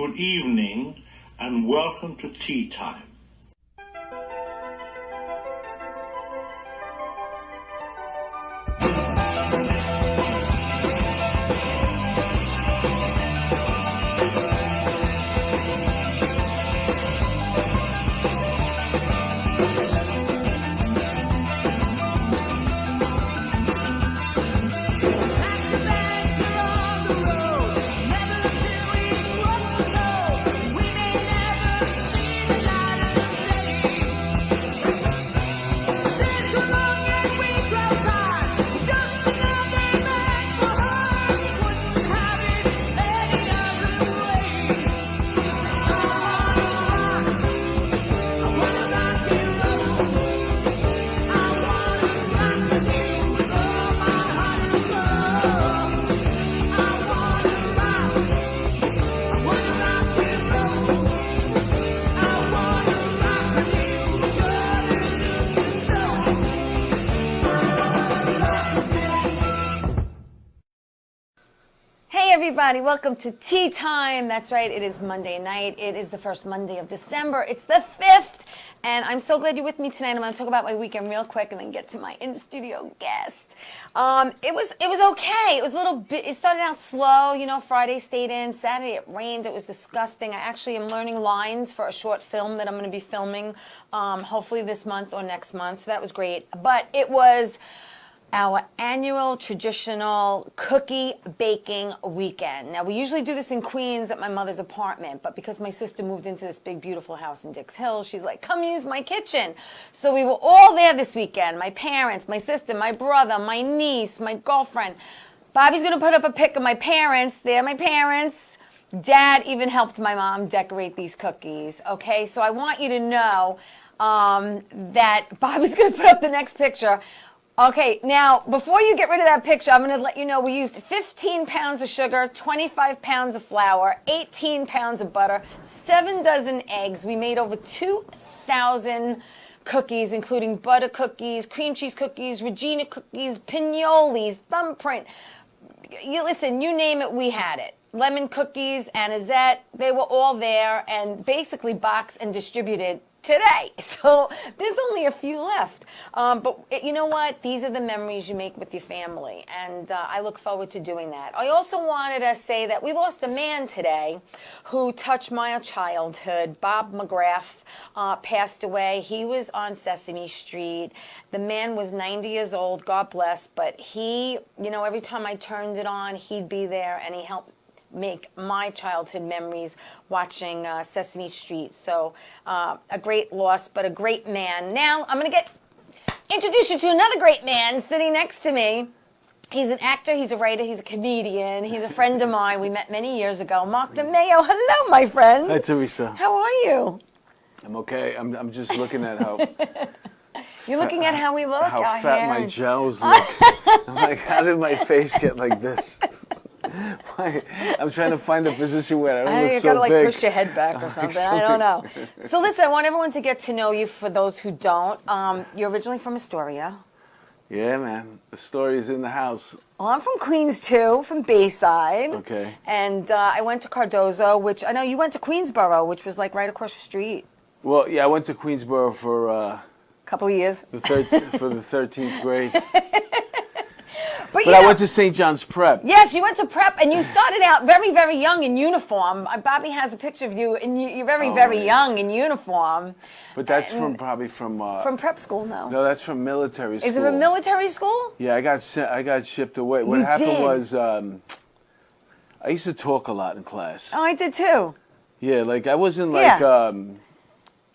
good evening, and welcome to Tea Time. Everybody, welcome to Tea Time. That's right, it is Monday night. It is the first Monday of December. It's the 5th, and I'm so glad you're with me tonight. I'm going to talk about my weekend real quick and then get to my in-studio guest. It was okay. It was a little bit, it started out slow, you know, Friday stayed in, Saturday it rained, it was disgusting. I actually am learning lines for a short film that I'm going to be filming hopefully this month or next month, so that was great. But it was our annual traditional cookie baking weekend. Now, we usually do this in Queens at my mother's apartment, but because my sister moved into this big, beautiful house in Dix Hill, she's like, come use my kitchen. So we were all there this weekend, my parents, my sister, my brother, my niece, my girlfriend. Bobby's going to put up a pic of my parents. They're my parents. Dad even helped my mom decorate these cookies, okay? So I want you to know that Bobby's going to put up the next picture. Okay, now, before you get rid of that picture, I'm going to let you know we used 15 pounds of sugar, 25 pounds of flour, 18 pounds of butter, 7 dozen eggs. We made over 2,000 cookies, including butter cookies, cream cheese cookies, Regina cookies, pinoles, thumbprint. Listen, you name it, we had it. Lemon cookies, anisette, they were all there and basically boxed and distributed today. So there's only a few left. But you know what? These are the memories you make with your family. And I look forward to doing that. I also wanted to say that we lost a man today who touched my childhood. Bob McGrath passed away. He was on Sesame Street. The man was 90 years old, God bless. But he, you know, every time I turned it on, he'd be there and he helped make my childhood memories watching Sesame Street. So a great loss, but a great man. Now I'm going to introduce you to another great man sitting next to me. He's an actor, he's a writer, he's a comedian, he's a friend of mine. We met many years ago. Mark DeMeo. Hello, my friend. Hi, Teresa. How are you? I'm okay. I'm just looking at how... You're looking at how we look? How fat my jowls look. I'm like, how did my face get like this? I'm trying to find a position where I don't look so big. You gotta push your head back or something. I don't know. So listen, I want everyone to get to know you. For those who don't, you're originally from Astoria. Yeah, man. Astoria's in the house. Well, I'm from Queens too, from Bayside. Okay. And I went to Cardozo, which I know you went to Queensboro, which was like right across the street. Well, yeah, I went to Queensboro for a couple of years. For the 13th grade. But I went to St. John's Prep. Yes, you went to prep, and you started out very, very young in uniform. Bobby has a picture of you, and you're very, very young in uniform. But that's probably from prep school, no? No, that's from military school. Is it a military school? Yeah, I got shipped away. What happened was I used to talk a lot in class. Oh, I did too. Yeah, like I wasn't like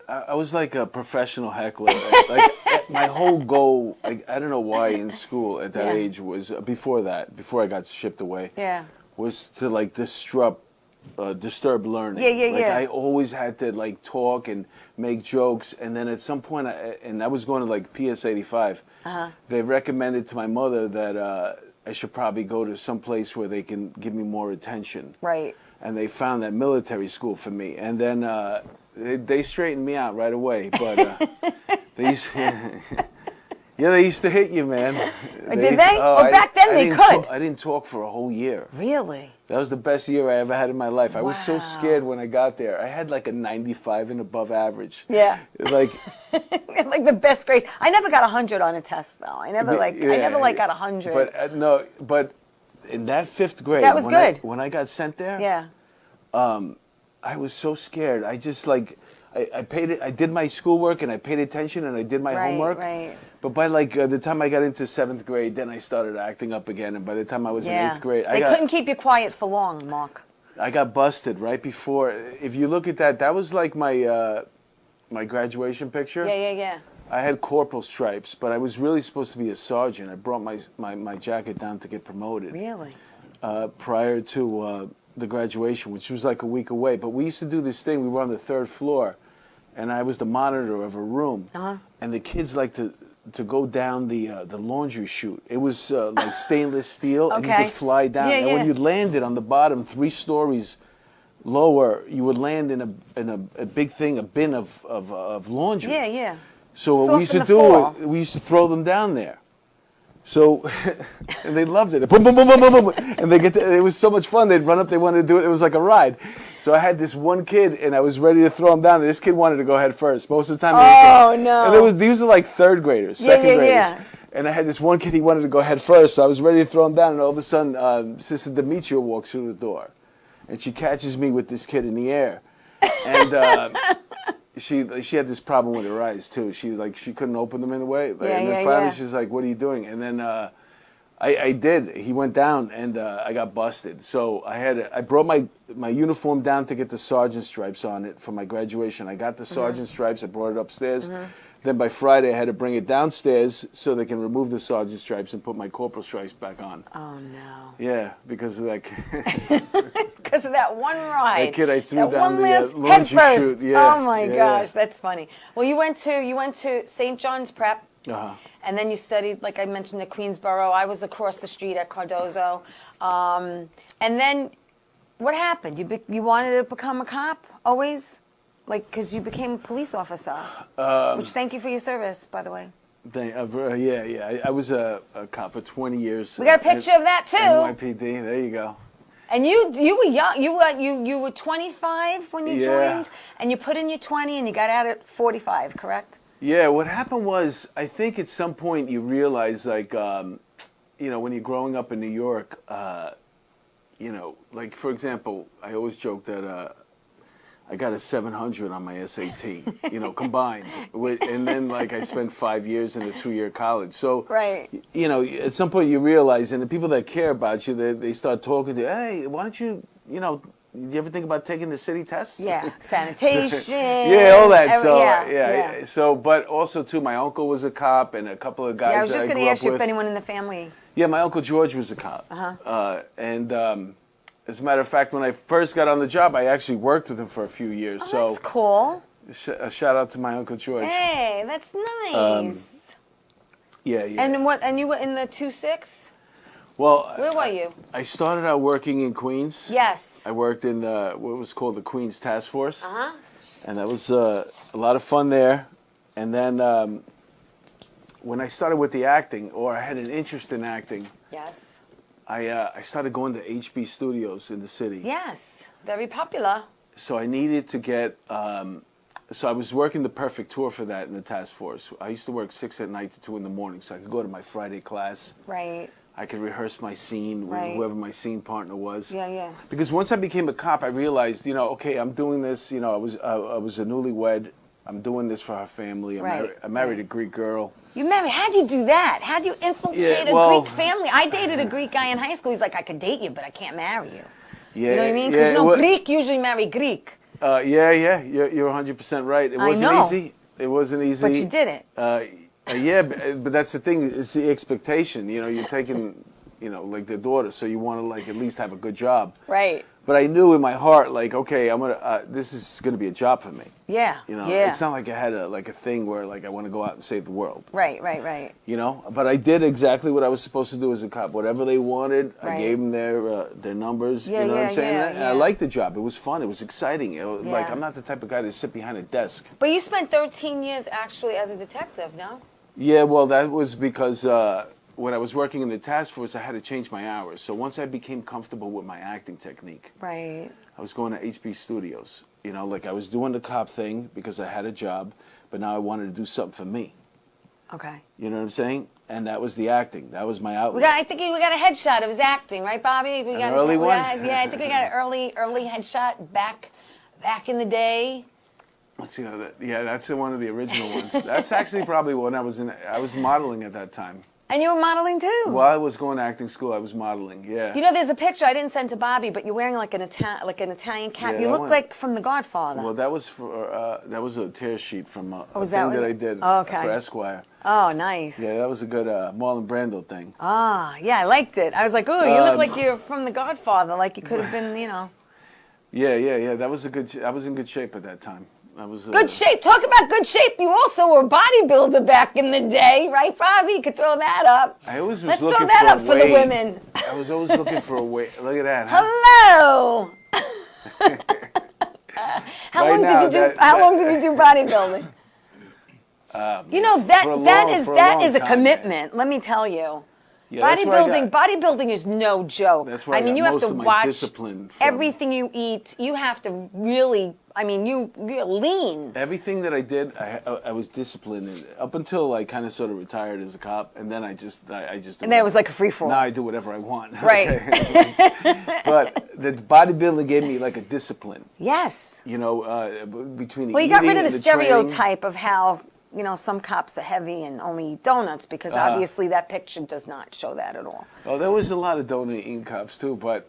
I was like a professional heckler. Like my whole goal, I don't know why in school at that age was before I got shipped away. Yeah. Was to like disturb learning. Yeah. Like I always had to like talk and make jokes, and then at some point, I was going to like PS 85. They recommended to my mother that I should probably go to some place where they can give me more attention. Right. And they found that military school for me, and then they straightened me out right away. But they used, Yeah, they used to hit you, man. Did they? Or back then they could. I didn't talk for a whole year. Really? That was the best year I ever had in my life. I was so Wow. scared when I got there. I had like a 95 and above average. Yeah. Like, Like the best grades. I never got 100 on a test though. I never got 100. but no, but in that 5th grade, That was good. When I got sent there, yeah. I was so scared. I just like, I paid it. I did my schoolwork and I paid attention and I did my homework. Right. But by like the time I got into 7th grade, then I started acting up again. And by the time I was in 8th grade, They couldn't keep you quiet for long, Mark. I got busted right before. If you look at that, that was like my my graduation picture. Yeah. I had corporal stripes, but I was really supposed to be a sergeant. I brought my jacket down to get promoted. Really? Prior to the graduation, which was like a week away. But we used to do this thing. We were on the 3rd floor, and I was the monitor of a room. And the kids liked to go down the laundry chute. It was like stainless steel, and you could fly down. Yeah, and when you landed on the bottom 3 stories lower, you would land in a big thing, a bin of laundry. Yeah. So what Soft we used in to the do, fall. we used to throw them down there. So, and they loved it. Boom, boom, boom, boom, boom, boom. And it was so much fun. They'd run up, they wanted to do it. It was like a ride. So I had this one kid, and I was ready to throw him down. And this kid wanted to go head first. Most of the time, no. And these were like 3rd graders, 2nd graders. Yeah. And I had this one kid, he wanted to go head first. So I was ready to throw him down. And all of a sudden, Sister Demetria walks through the door. And she catches me with this kid in the air. And she had this problem with her eyes too. She couldn't open them in a way. And then finally she's like, "What are you doing?" And then I did. He went down, and I got busted. So I brought my uniform down to get the sergeant stripes on it for my graduation. I got the sergeant stripes. I brought it upstairs. Then by Friday, I had to bring it downstairs so they can remove the sergeant stripes and put my corporal stripes back on. Oh no. Yeah, because of that. Because of that one ride. That kid I threw that down one the last laundry head first. chute. Yeah, Oh my gosh, that's funny. Well, you went to St. John's Prep. And then you studied, like I mentioned, at Queensborough. I was across the street at Cardozo. And then what happened? You wanted to become a cop always? Like, because you became a police officer. Which, thank you for your service, by the way. I was a cop for 20 years. We got a picture of that, too. NYPD, there you go. And you were young. You were 25 when you joined, and you put in your 20, and you got out at 45, correct? Yeah, what happened was, I think at some point you realize, like, when you're growing up in New York, like, for example, I always joke that I got a 700 on my SAT, combined. And then, like, I spent 5 years in a 2-year college. So, at some point you realize, and the people that care about you, they start talking to you, hey, why don't you, do you ever think about taking the city tests? Yeah, sanitation. All that. So, but also, too, my uncle was a cop, and a couple of guys I was that just I going grew to up ask you with. if anyone in the family. Yeah, my Uncle George was a cop. As a matter of fact, when I first got on the job, I actually worked with him for a few years. Oh, that's cool. A shout out to my Uncle George. Hey, that's nice. Yeah. And you were in the 2-6? Well, where were you? I started out working in Queens. Yes. I worked in what was called the Queens Task Force. And that was a lot of fun there. And then when I started with the acting, or I had an interest in acting. Yes. I started going to HB Studios in the city. Yes, very popular. So I needed to get, so I was working the perfect tour for that in the task force. I used to work 6 at night to 2 in the morning, so I could go to my Friday class. Right. I could rehearse my scene with whoever my scene partner was. Yeah. Because once I became a cop, I realized, okay, I'm doing this. I was a newlywed. I'm doing this for her family. I married a Greek girl. You married? How'd you do that? How'd you infiltrate a Greek family? I dated a Greek guy in high school. He's like, I could date you, but I can't marry you. Yeah, you know what I mean? Because Greek usually marry Greek. Yeah. You're 100% right. It wasn't easy. It wasn't easy. But you did it. Yeah, but that's the thing. It's the expectation. You're taking, like their daughter, so you want to like at least have a good job. Right. But I knew in my heart, like, okay, I'm gonna. This is gonna be a job for me. Yeah. It's not like I had a thing where like I want to go out and save the world. Right. But I did exactly what I was supposed to do as a cop. Whatever they wanted, I gave them their numbers. Yeah, you know what I'm saying? Yeah. I liked the job. It was fun. It was exciting. Like I'm not the type of guy to sit behind a desk. But you spent 13 years actually as a detective, no? Yeah, well, that was because when I was working in the task force, I had to change my hours. So once I became comfortable with my acting technique, Right. I was going to HB Studios. You know, like I was doing the cop thing because I had a job, but now I wanted to do something for me. Okay. You know what I'm saying? And that was the acting. That was my outlet. I think we got a headshot of his acting, right, Bobby? We got early one? Yeah, I think we got an early headshot back in the day. Let's see. Yeah, that's one of the original ones. That's actually probably when I was modeling at that time. And you were modeling too. While I was going to acting school, I was modeling. Yeah. You know, there's a picture I didn't send to Bobby, but you're wearing like an Italian cap. Yeah, You that look one- like from The Godfather. Well, that was a tear sheet from a was thing that that what- I did Oh, okay. for Esquire. Oh, nice. Yeah, that was a good Marlon Brando thing. Ah, yeah, I liked it. I was like, oh, you look like you're from The Godfather, like you could have been, you know. Yeah. That was I was in good shape at that time. I was Good shape. Talk about good shape. You also were a bodybuilder back in the day, right, Bobby? You could throw that up. I always was Let's looking throw that for up a for the weight. women. I was always looking for a weight. Look at that. Huh? Hello. How Right long now, did you do? that- How that- long did you do bodybuilding? You know for a that long- is for a that long is a time, commitment. Let me tell you. Yeah, that's where I Bodybuilding is no joke. That's where I mean, got you have most to of my watch discipline from. everything you eat. You have to really. I mean, you're lean. Everything that I did, I was disciplined in, up until I kind of sort of retired as a cop, and then I just do And then it was like a free for all. Now I do whatever I want. Right. Okay? But the bodybuilding gave me like a discipline. Yes. You know, between the Well, you got rid eating of and the training. stereotype of how, you know, some cops are heavy and only eat donuts, because obviously that picture does not show that at all. Oh, there was a lot of donut eating cops too, but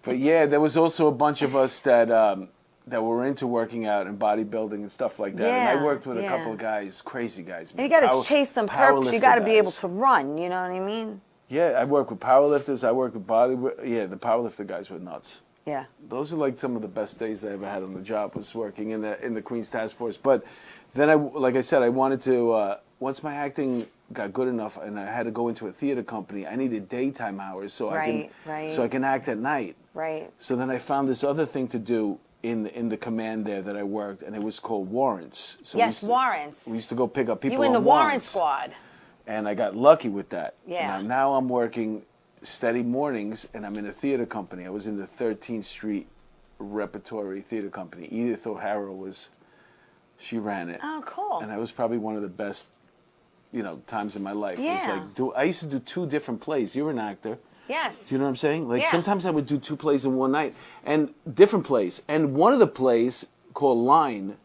but yeah, there was also a bunch of us that were into working out and bodybuilding and stuff like that. And I Yeah, worked with a yeah. couple of guys, crazy guys. And you got to chase some perps. You got to be able guys. to run. You know what I mean? Yeah, I worked with powerlifters. I worked with the powerlifter guys were nuts. Yeah. Those are like some of the best days I ever had on the job, was working in the Queens Task Force. But then like I said, I wanted to, once my acting got good enough and I had to go into a theater company, I needed daytime hours so I can act at night. Right. So then I found this other thing to do in the command there that I worked, and it was called warrants. So Yes, warrants. We used to go pick up people You in the on warrant warrants. squad. And I got lucky with that. Yeah. Now I'm working steady mornings, and I'm in a theater company. I was in the 13th Street Repertory Theater Company. Edith O'Hara she ran it. Oh, cool. And that was probably one of the best, times in my life. Yeah. It was like I used to do 2 different plays. You're an actor. Yes. Do you know what I'm saying? Like Yeah. sometimes I would do 2 plays in one night, and different plays. And one of the plays called Line,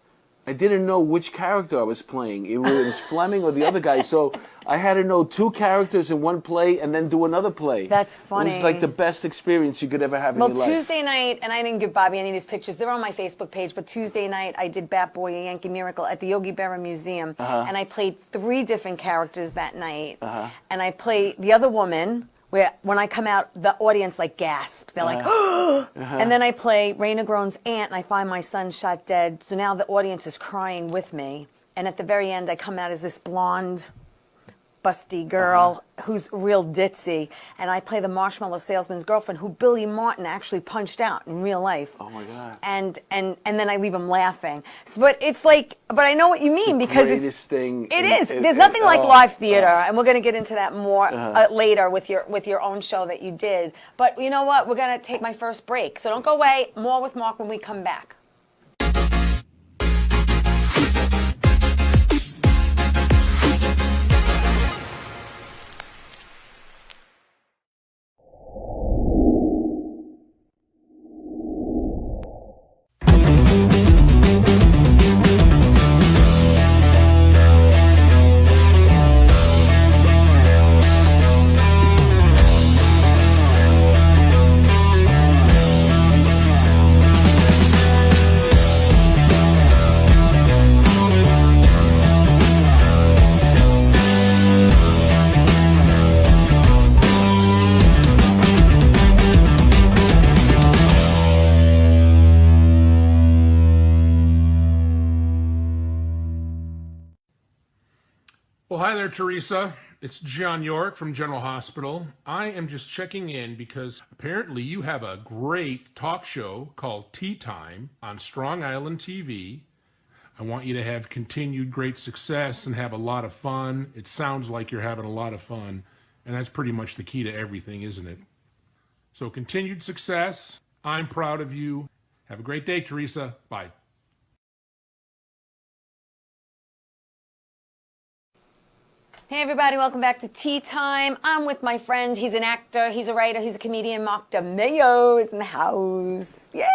I didn't know which character I was playing. It was Fleming or the other guy. So I had to know 2 characters in one play and then do another play. That's It funny. was like the best experience you could ever have in Well, your life. Tuesday night, and I didn't give Bobby any of these pictures. They're on my Facebook page. But Tuesday night, I did Bat Boy, a Yankee Miracle at the Yogi Berra Museum, and I played 3 different characters that night. And I played the other woman, where when I come out, the audience like gasp. They're like, and then I play Raina Grone's aunt, and I find my son shot dead. So now the audience is crying with me. And at the very end, I come out as this blonde, busty girl who's real ditzy, and I play the marshmallow salesman's girlfriend, who Billy Martin actually punched out in real life. Oh my God! And then I leave him laughing. So, but it's like, but I know what you mean, because Greatest thing. it is. There's nothing like live theater, and we're going to get into that more later with your own show that you did. But you know what? We're going to take my first break, so don't go away. More with Mark when we come back. Well, hi there, Teresa. It's John York from General Hospital. I am just checking in because apparently you have a great talk show called Tea Time on Strong Island TV. I want you to have continued great success and have a lot of fun. It sounds like you're having a lot of fun, and that's pretty much the key to everything, isn't it? So continued success. I'm proud of you. Have a great day, Teresa. Bye. Hey everybody, welcome back to Tea Time. I'm with my friend. He's an actor, he's a writer, he's a comedian. Mark DeMeo is in the house. Yay!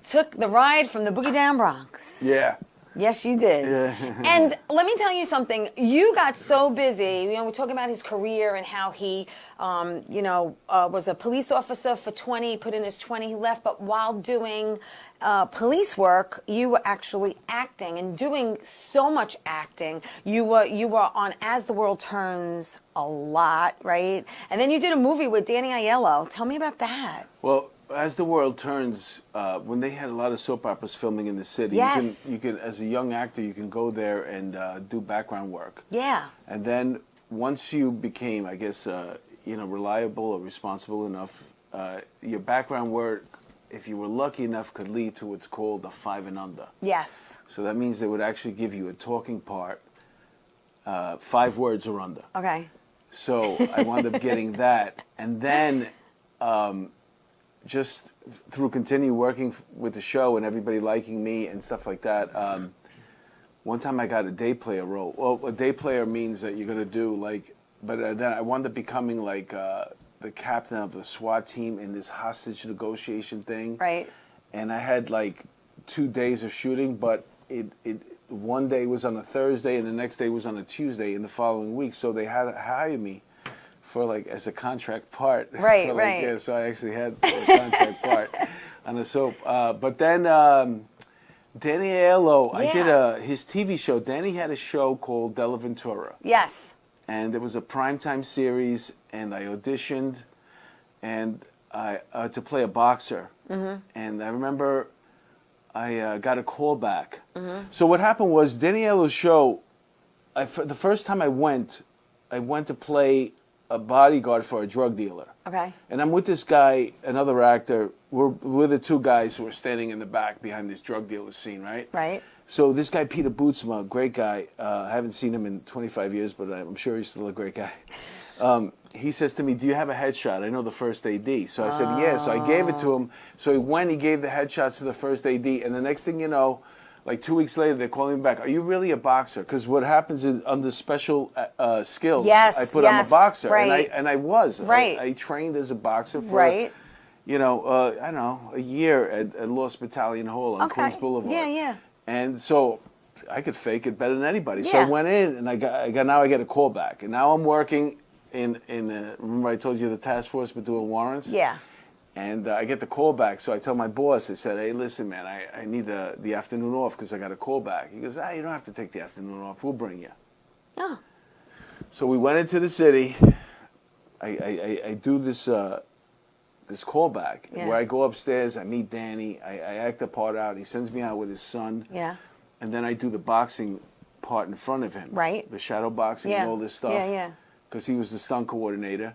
Took the ride from the Boogie Down Bronx. Yeah. Yes, you did. Yeah. And let me tell you something. You got so busy. We're talking about his career and how he, was a police officer for 20, put in his 20, he left. But while doing police work, you were actually acting and doing so much acting. You were on As the World Turns a lot, right? And then you did a movie with Danny Aiello. Tell me about that. Well, As the World Turns, when they had a lot of soap operas filming in the city, Yes. you can, as a young actor, you can go there and do background work. Yeah. And then once you became, I guess, reliable or responsible enough, your background work, if you were lucky enough, could lead to what's called a 5 and under. Yes. So that means they would actually give you a talking part, 5 words or under. Okay. So I wound up getting that, and then just through continue working with the show and everybody liking me and stuff like that, one time I got a day player role. Well, a day player means that you're going to do but then I wound up becoming the captain of the SWAT team in this hostage negotiation thing. Right. And I had 2 days of shooting, but it one day was on a Thursday and the next day was on a Tuesday in the following week. So they had to hire me for as a contract part. Right, right. Yeah, so I actually had a contract part on a soap. But then Danny Aiello, I did his TV show. Danny had a show called Della Ventura. Yes. And it was a primetime series, and I auditioned and to play a boxer. Mm-hmm. And I remember I got a call back. Mm-hmm. So what happened was Danny Aiello's show, the first time I went to play a bodyguard for a drug dealer. Okay. And I'm with this guy, another actor. We're the 2 guys who are standing in the back behind this drug dealer scene, right? Right. So this guy, Peter Bootsma, great guy. I haven't seen him in 25 years, but I'm sure he's still a great guy. He says to me, do you have a headshot? I know the first AD. So I said, yeah. So I gave it to him. So he gave the headshots to the first AD. And the next thing you know, 2 weeks later, they're calling me back. Are you really a boxer? Because what happens is under special skills, yes, I put I'm a boxer. Right. And I was. Right. I trained as a boxer for, right. I don't know, a year at Lost Battalion Hall on Queens Boulevard. Yeah, yeah. And so I could fake it better than anybody. Yeah. So I went in, and I get a call back. And now I'm working in remember I told you the task force for doing warrants? Yeah. And I get the call back. So I tell my boss, I said, hey, listen, man, I need the afternoon off because I got a call back. He goes, you don't have to take the afternoon off. We'll bring you. Oh. So we went into the city. I do this callback where I go upstairs, I meet Danny, I act the part out, he sends me out with his son. Yeah. And then I do the boxing part in front of him. Right. The shadow boxing and all this stuff. Yeah, yeah. Because he was the stunt coordinator.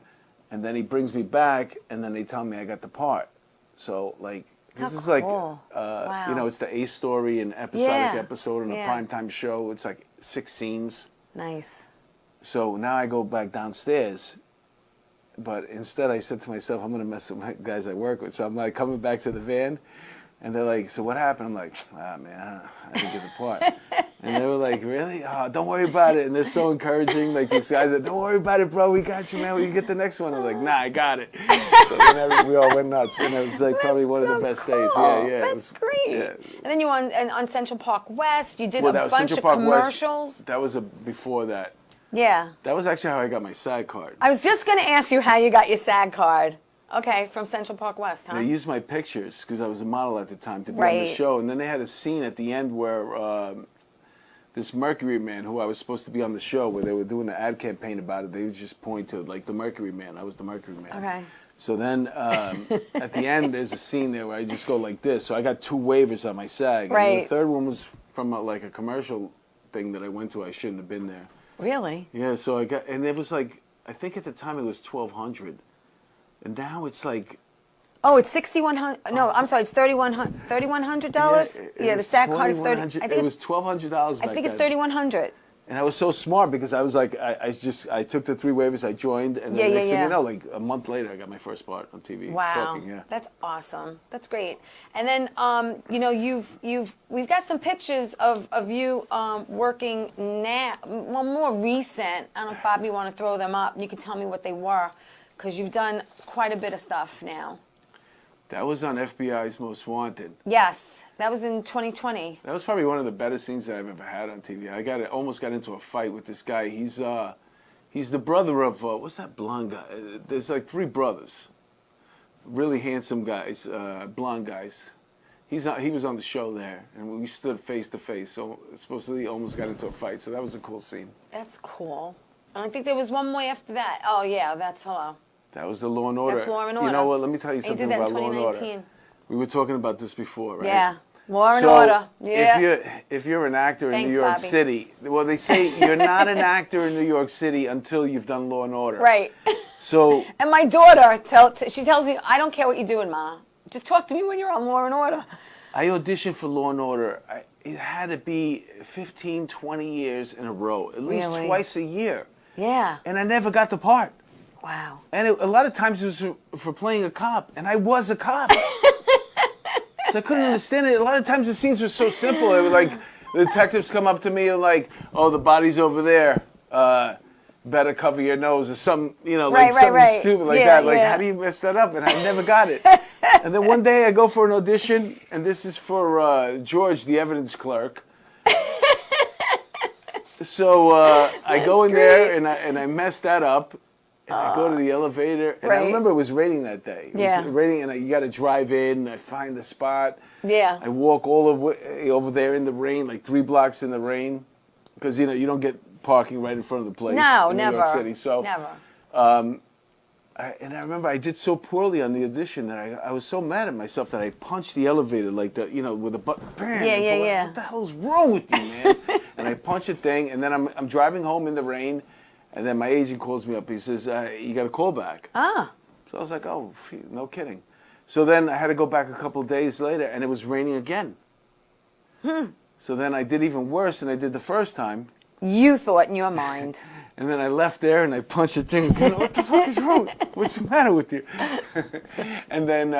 And then he brings me back, and then they tell me I got the part. So, this is cool. Wow. It's the A story, an episodic episode in a primetime show. It's 6 scenes. Nice. So now I go back downstairs. But instead I said to myself, I'm going to mess with my guys I work with. So I'm coming back to the van. And they're like, so what happened? I'm like, man, I didn't get the part. And they were like, really? Oh, don't worry about it. And they're so encouraging. These guys are, don't worry about it, bro. We got you, man. We get the next one. I was like, nah, I got it. So then we all went nuts. And it was probably one of the best days. Yeah, yeah. That's great. Yeah. And then you were on Central Park West. You did a bunch Central of Park commercials. West, that was before that. Yeah. That was actually how I got my SAG card. I was just going to ask you how you got your SAG card. Okay, from Central Park West, huh? They used my pictures because I was a model at the time to be on the show. And then they had a scene at the end where this Mercury Man, who I was supposed to be on the show, where they were doing an ad campaign about it, they would just point to the Mercury Man. I was the Mercury Man. Okay. So then at the end, there's a scene there where I just go like this. So I got 2 waivers on my SAG. Right. And the third one was from a commercial thing that I went to. I shouldn't have been there. Really? Yeah, so I got, and it was I think at the time it was $1,200. And now it's Oh, it's $6,100. No, I'm sorry, it's $3,100. Yeah, the stack card is 30. I think It was $1,200 back I think it's then. 3,100. And I was so smart because I was like, I took the 3 waivers, I joined, and then next thing you know, like a month later, I got my first part on TV. Wow, Talking, yeah. that's awesome. That's great. And then, you know, we've got some pictures of you working now. Well, more recent. I don't know if Bob, you want to throw them up. You can tell me what they were, because you've done quite a bit of stuff now. That was on FBI's Most Wanted. Yes, that was in 2020. That was probably one of the better scenes that I've ever had on TV. Almost got into a fight with this guy. He's the brother of what's that blonde guy? There's like 3 brothers, really handsome guys, blonde guys. He was on the show there, and we stood face to face. So supposedly almost got into a fight. So that was a cool scene. That's cool. And I think there was one more after that. Oh yeah, that's Hello. That was the Law and Order. That's Law and Order. You know what? Let me tell you And you something did that about in Law and Order. 2019. We were talking about this before, right? Yeah, Law and So, Order. Yeah. if you're an actor in Thanks, New York Bobby. City, well, they say you're not an actor in New York City until you've done Law and Order. Right. So And my daughter, she tells me, I don't care what you're doing, Ma. Just talk to me when you're on Law and Order. I auditioned for Law and Order. It had to be 15, 20 years in a row, at least Really? twice a year. Yeah. And I never got the part. Wow. And a lot of times it was for playing a cop, and I was a cop. So I couldn't understand it. A lot of times the scenes were so simple. It was like the detectives come up to me and like, "Oh, the body's over there. Better cover your nose," or some, like something stupid like that. Like, how do you mess that up? And I never got it. And then one day I go for an audition, and this is for George, the evidence clerk. So I go in there and I mess that up. And I go to the elevator, and I remember it was raining that day. It was raining, and you got to drive in. I find the spot. Yeah. I walk all over there in the rain, like 3 blocks in the rain, because you don't get parking right in front of the place. No, in never. New York City. So, never. and I remember I did so poorly on the audition that I was so mad at myself that I punched the elevator like that, with a button. Bam, Yeah. What the hell's wrong with you, man? And I punched the thing, and then I'm driving home in the rain. And then my agent calls me up. He says, you got a call back. Ah. So I was like, oh, phew, no kidding. So then I had to go back a couple of days later, and it was raining again. So then I did even worse than I did the first time. You thought in your mind. And then I left there, and I punched the thing again. What the fuck is wrong? What's the matter with you? And then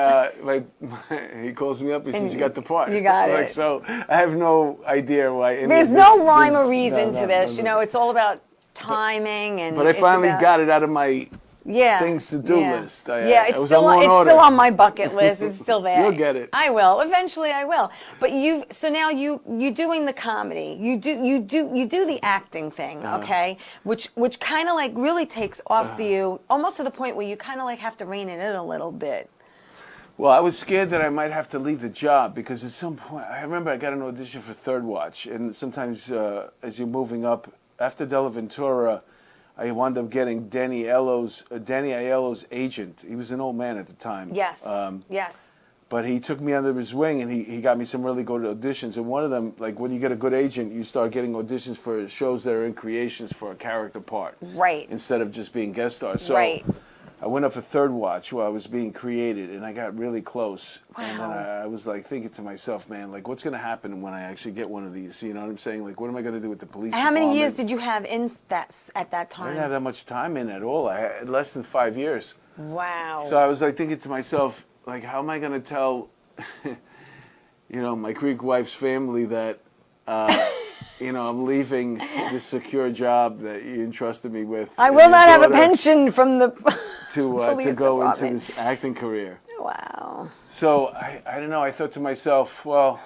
he calls me up. He says, you got the part. You got Like, it. so I have no idea why. There's no rhyme or reason to this. No. It's all about timing and. But I finally got it out of my things to do list. It's I was still on Law and it's Order. still on my bucket list. It's still there. You'll get it. I will eventually. I will. But so now you doing the comedy. You do the acting thing, okay? Which kind of like really takes off you almost to the point where you kind of like have to rein it in a little bit. Well, I was scared that I might have to leave the job because at some point, I remember I got an audition for Third Watch, and sometimes as you're moving up after Della Ventura, I wound up getting Danny Aiello's agent. He was an old man at the time. Yes. Yes. But he took me under his wing, and he got me some really good auditions. And one of them, like when you get a good agent, you start getting auditions for shows that are in creations for a character part. Right. Instead of just being guest stars. So Right. I went up for Third Watch while I was being created, and I got really close. Wow. And then I was like thinking to myself, man, like what's going to happen when I actually get one of these? You know what I'm saying? Like, what am I going to do with the police How many years department? did you have at that I time? didn't have that much time in at all. I had less than 5 years. Wow. So I was like thinking to myself, like, how am I going to tell, my Greek wife's family that, I'm leaving this secure job that you entrusted me with. I and will your not have a daughter pension from the to police go into department. this acting career. Wow. So I don't know. I thought to myself, well,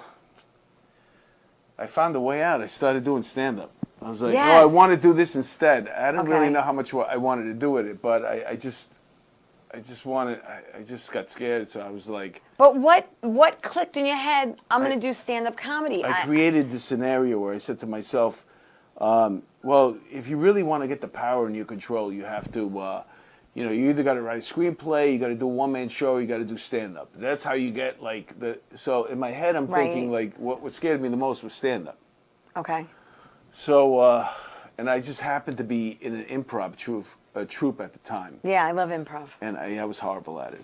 I found a way out. I started doing stand-up. I was like, Yes. I want to do this instead. I didn't really Okay. know how much I wanted to do with it, but I just got scared. So I was like, But what clicked in your head? I'm going to do stand-up comedy. I created the scenario where I said to myself, well, if you really want to get the power in your control, you have to, you either got to write a screenplay, you got to do a one-man show, you got to do stand-up. That's how you get so in my head, I'm thinking Right. like what scared me the most was stand-up. Okay. So, and I just happened to be in an improv troupe at the time, Yeah, I love improv. and I was horrible at it.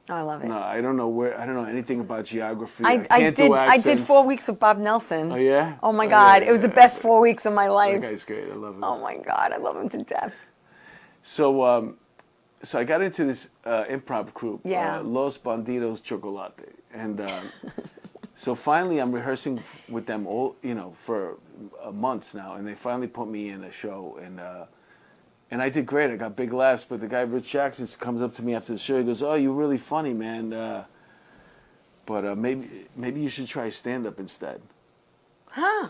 Oh, I love it. No, I don't know anything about geography. I can't do I did accents. 4 weeks with Bob Nelson. Oh, yeah? Oh my Oh, God, yeah, it was the yeah, best yeah. 4 weeks of my life. That guy's great. I love him. Oh my God, I love him to death. So, so I got into this improv group, Yeah. Los Bandidos Chocolate, and so finally I'm rehearsing with them all, for months now, and they finally put me in a show, and I did great. I got big laughs, but the guy Rich Jackson comes up to me after the show. He goes, "Oh, you're really funny, man, but maybe you should try stand-up instead." Huh?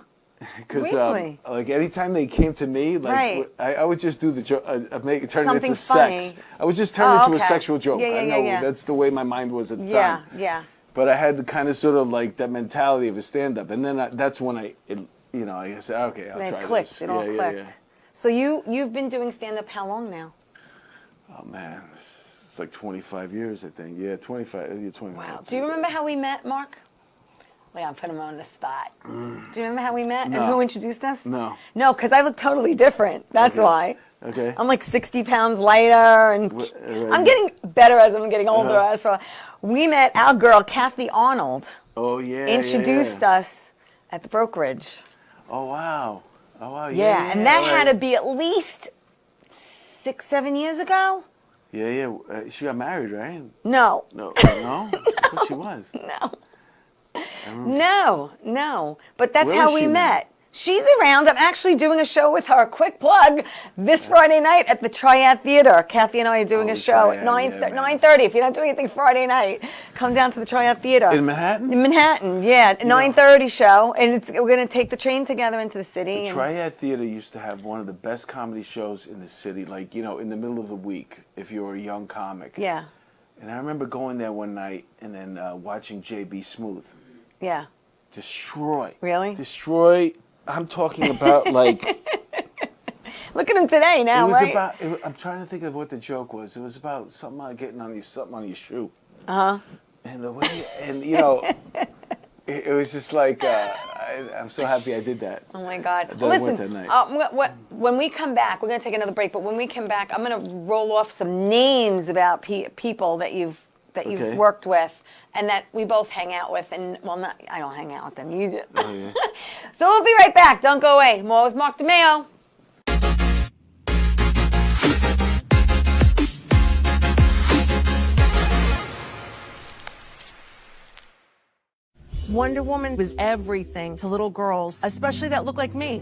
Because Really? like anytime they came to me, like Right. I would just do the joke, turn Something it into funny. sex. I would just turn it into a okay. sexual joke. Yeah, yeah, I yeah, know yeah. that's the way my mind was at the Yeah, time. yeah. But I had kind of sort of like that mentality of a stand-up, and then that's when I said, okay, I'll It try clicked. this. It all clicked. Yeah. So you've been doing stand-up how long now? Oh man, it's like 25 years, I think. Yeah, 25. Yeah, 25. Wow. Do you remember how we met, Mark? Wait, I'm putting him on the spot. Do you remember how we met and No. who introduced us? No. No, because I look totally different. That's why. Okay. I'm like 60 pounds lighter, and Right. I'm getting better as I'm getting older. Uh-huh. As well. We met our girl, Kathy Arnold, Oh yeah. introduced yeah. us at the brokerage. Oh wow. Oh wow. Yeah, and that all had right. to be at least 6-7 years ago. Yeah. She got married, right? No, No. No. I thought she was. no. But that's Where how was we she now? met. She's around. I'm actually doing a show with her. Quick plug this Friday night at the Triad Theater. Kathy and I are doing Oh, a show Triad, at yeah, man. 9:30. If you're not doing anything Friday night, come down to the Triad Theater. In Manhattan? In Manhattan, yeah. 9:30 show. And we're going to take the train together into the city. The and- Triad Theater used to have one of the best comedy shows in the city, like, in the middle of the week, if you were a young comic. Yeah, And I remember going there one night and then watching J.B. Smooth yeah. destroy. Really? Destroy. I'm talking about, like, Look at him today now, it was right? about, I'm trying to think of what the joke was. It was about something about getting something on your shoe. Uh-huh. And the way, it was just like, I'm so happy I did that. Oh my God! That I went Listen, that night. when we come back, we're going to take another break. But when we come back, I'm going to roll off some names about people that you've Okay. worked with and that we both hang out with. And I don't hang out with them. You do. Oh, yeah. So we'll be right back. Don't go away. More with Mark DeMeo. Wonder Woman was everything to little girls, especially that look like me.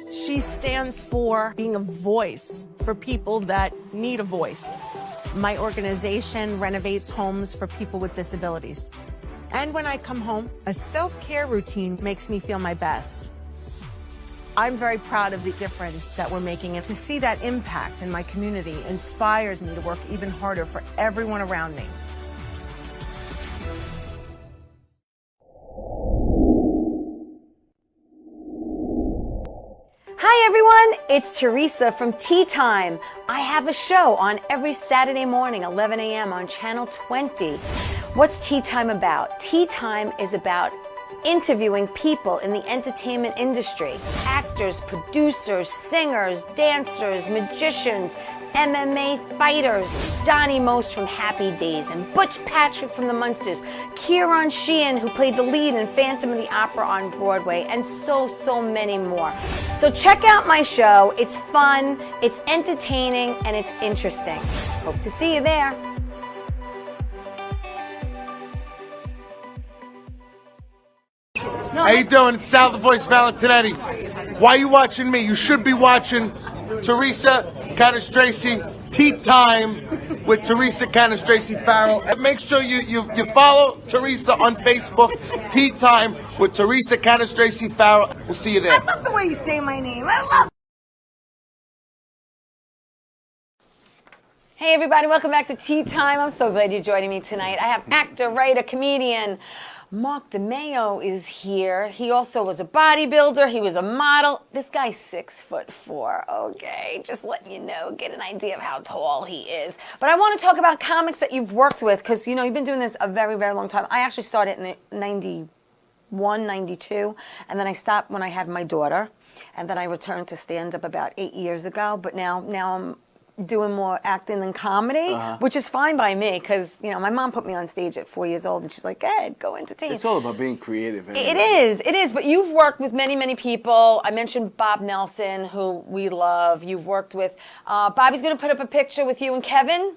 She stands for being a voice for people that need a voice. My organization renovates homes for people with disabilities. And when I come home, a self-care routine makes me feel my best. I'm very proud of the difference that we're making, and to see that impact in my community inspires me to work even harder for everyone around me. Hi everyone, it's Teresa from Tea Time. I have a show on every Saturday morning, 11 a.m. on Channel 20. What's Tea Time about? Tea Time is about interviewing people in the entertainment industry. Actors, producers, singers, dancers, magicians, MMA fighters, Donnie Most from Happy Days, and Butch Patrick from the Munsters, Kieran Sheehan, who played the lead in Phantom of the Opera on Broadway, and so many more. So check out my show. It's fun, it's entertaining, and it's interesting. Hope to see you there. How you doing? It's Sal the Voice Valentinetti. Why are you watching me? You should be watching Teresa Canastraci Tea Time with Teresa Canastraci Farrell. And make sure you follow Teresa on Facebook, Tea Time with Teresa Canastraci Farrell. We'll see you there. I love the way you say my name. I love. Hey everybody, welcome back to Tea Time. I'm so glad you're joining me tonight. I have actor, writer, comedian Mark DeMeo is here. He also was a bodybuilder. He was a model. This guy's 6'4". Okay, just letting you know, get an idea of how tall he is. But I want to talk about comics that you've worked with, because you've been doing this a very long time. I actually started in 91, 92, and then I stopped when I had my daughter, and then I returned to stand up about 8 years ago. But now I'm doing more acting than comedy, which is fine by me because, my mom put me on stage at 4 years old and she's like, "Hey, go entertain." It's all about being creative. It is. But you've worked with many, many people. I mentioned Bob Nelson, who we love. You've worked with. Bobby's going to put up a picture with you and Kevin.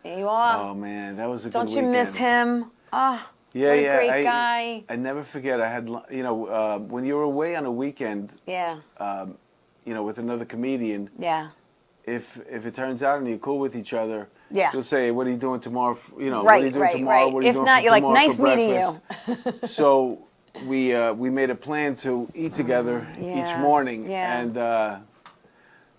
There you are. Oh man, that was a Don't good you weekend. miss him? Oh, Yeah, what a yeah. great guy. I never forget. I had, when you were away on a weekend, Yeah. with another comedian. Yeah. If it turns out and you're cool with each other, Yeah. you'll say, "What are you doing tomorrow?" What are you Right, doing right, tomorrow? right. What are you If doing not, for you're like, tomorrow "Nice for meeting breakfast?" So we made a plan to eat together each Yeah, morning, yeah. and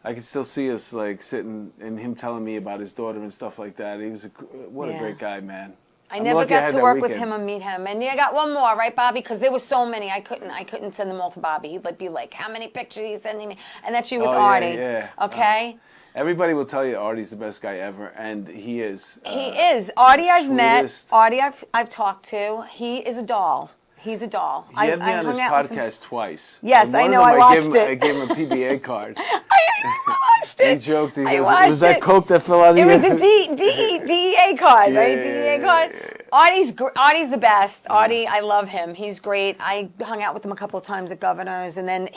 I can still see us like sitting and him telling me about his daughter and stuff like that. He was what a Yeah. great guy, man. I I'm never lucky I got had to that work with weekend. him or meet him. And I got one more, right, Bobby? Because there were so many. I couldn't send them all to Bobby. He'd be like, "How many pictures are you sending me?" And that's you with Oh, yeah, Artie. yeah. Okay? Everybody will tell you Artie's the best guy ever, and he is. He is. Artie I've met. sweetest. Artie I've talked to. He is a doll. He's a doll. He had me on his hung out with him. podcast twice. Yes, And I one of know, them, I watched it. I gave him a PBA card. I watched it. He joked. He I goes, watched "Was that it. Coke that fell out of It your was a DEA card, Yeah, right? yeah, DEA yeah, card. yeah, Artie's the best. Artie, I love him. He's great. I hung out with him a couple of times at Governor's, and then